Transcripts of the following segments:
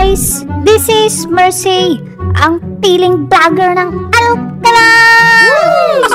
guys! This is Mercy, ang piling vlogger ng Alcala!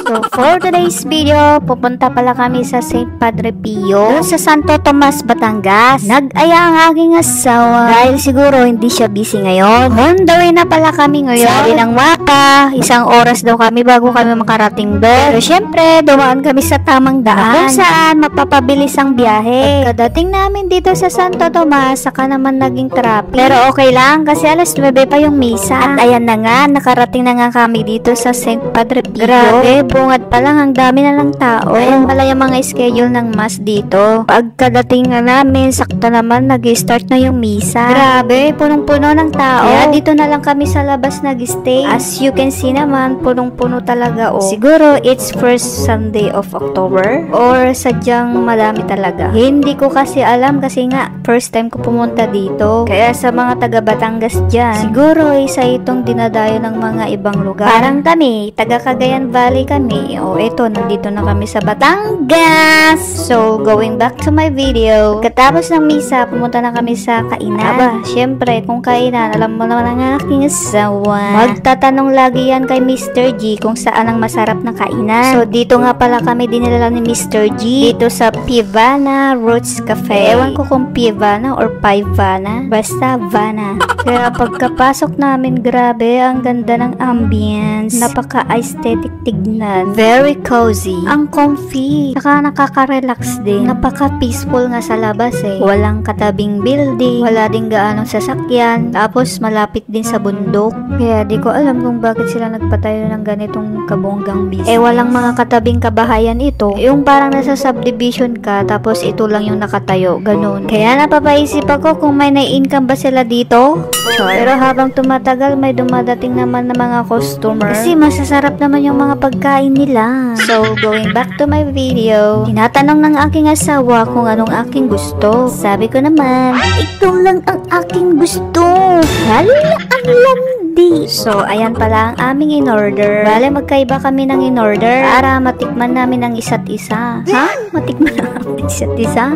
So for today's video, pupunta pala kami sa St. Padre Pio sa Santo Tomas, Batangas. Nag-aya ang aking asawa dahil siguro hindi siya busy ngayon. On the way na pala kami ngayon. Sabi ng mapa, 1 oras daw kami bago kami makarating doon. Pero syempre, dumaan kami sa tamang daan kung saan mapapabilis ang biyahe. Pagkadating namin dito sa Santo Tomas, saka naman naging traffic. Pero okay lang kasi alas 9 pa yung misa. At ayan na nga, nakarating na nga kami dito sa St. Padre Pio. Grabe, bungad pa lang, ang dami na lang tao. Ayan pala yung mga schedule ng mass dito. Pagkadating na namin, sakto naman nag-start na yung misa. Grabe, punong-puno ng tao. Kaya dito na lang kami sa labas nag-stay. As you can see naman, punong-puno talaga. Siguro it's first Sunday of October or sadyang madami talaga. Hindi ko kasi alam kasi nga first time ko pumunta dito. Kaya sa mga taga Batangas dyan, siguro isa itong dinadayo ng mga ibang lugar. Parang kami, taga Cagayan Valley kami. O eto, nandito na kami sa Batangas. So, going back to my video. Katapos ng misa, pumunta na kami sa kainan. Aba, syempre, kung kainan, alam mo naman ang aking asawa. Magtatanong lagi yan kay Mr. G kung saan ang masarap na kainan. So, dito nga pala kami dinala ni Mr. G. Dito sa Pivana Roots Cafe. Ewan ko kung Pivana or Pivana. Basta Vana. Kaya pagkapasok namin, grabe, ang ganda ng ambience. Napaka-aesthetic tignan. Very cozy. Ang comfy. Saka nakaka-relax din. Napaka-peaceful nga sa labas eh. Walang katabing building. Wala din gaanong sasakyan. Tapos malapit din sa bundok. Kaya di ko alam kung bakit sila nagpatayo ng ganitong kabonggang business. Eh walang mga katabing kabahayan ito. Yung parang nasa subdivision ka tapos ito lang yung nakatayo. Ganun. Kaya napapaisip ako kung may na-income ba sila dito. Pero habang tumatagal may dumadating naman na mga customer. Kasi masasarap naman yung mga pagkain nila. So, going back to my video, tinatanong ng aking asawa kung anong aking gusto. Sabi ko naman, ikaw lang ang aking gusto. Hala, ang landi. So, ayan pala ang aming in-order. Bale, magkaiba kami ng in-order para matikman namin ang isa't isa. Ha? Matikman namin ang isa't isa?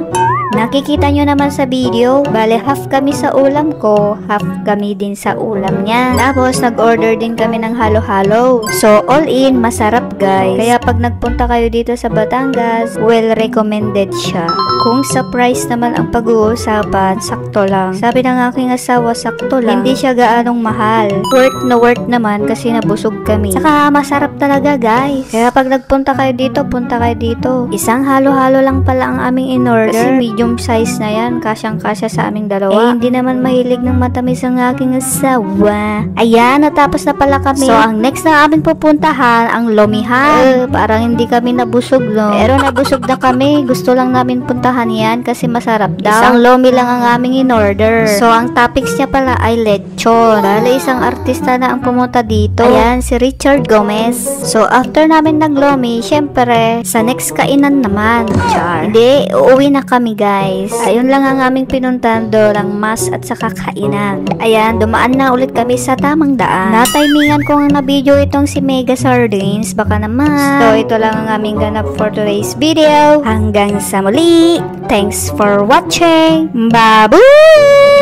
Nakikita nyo naman sa video, bale half kami sa ulam ko, half kami din sa ulam niya. Tapos nag-order din kami ng halo-halo. So all in, masarap guys. Kaya pag nagpunta kayo dito sa Batangas, well recommended siya. Kung sa price naman ang pag-uusapan, sakto lang. Sabi ng aking asawa, sakto lang. Hindi siya gaanong mahal. Worth naman kasi nabusog kami. Saka masarap talaga guys. Kaya pag nagpunta kayo dito, punta kayo dito. Isang halo-halo lang pala ang aming in-order. Kasi medium size na yan, kasyang-kasya sa aming dalawa. Eh, hindi naman mahilig ng matamis ang aking asawa. Ayan, natapos na pala kami. So, ang next na aming pupuntahan, ang Lomihan. Parang hindi kami nabusog, no? Pero nabusog na kami. Gusto lang namin puntahan yan kasi masarap daw. Isang lomi lang ang aming in-order. So, ang topics niya pala ay lechon. Dahil isang artista na ang pumunta dito. Ayan, si Richard Gomez. So, after namin naglomi, syempre, sa next kainan naman. Char. Hindi, uuwi na kami, guys. Ayun lang ang aming pinuntahan doon, ang mas at saka kainan. Ayan, dumaan na ulit kami sa tamang daan. Natimingan ko nga na video itong si Mega Sardines. Baka naman. So, ito lang ang aming ganap for today's video. Hanggang sa muli. Thanks for watching. Bye-bye!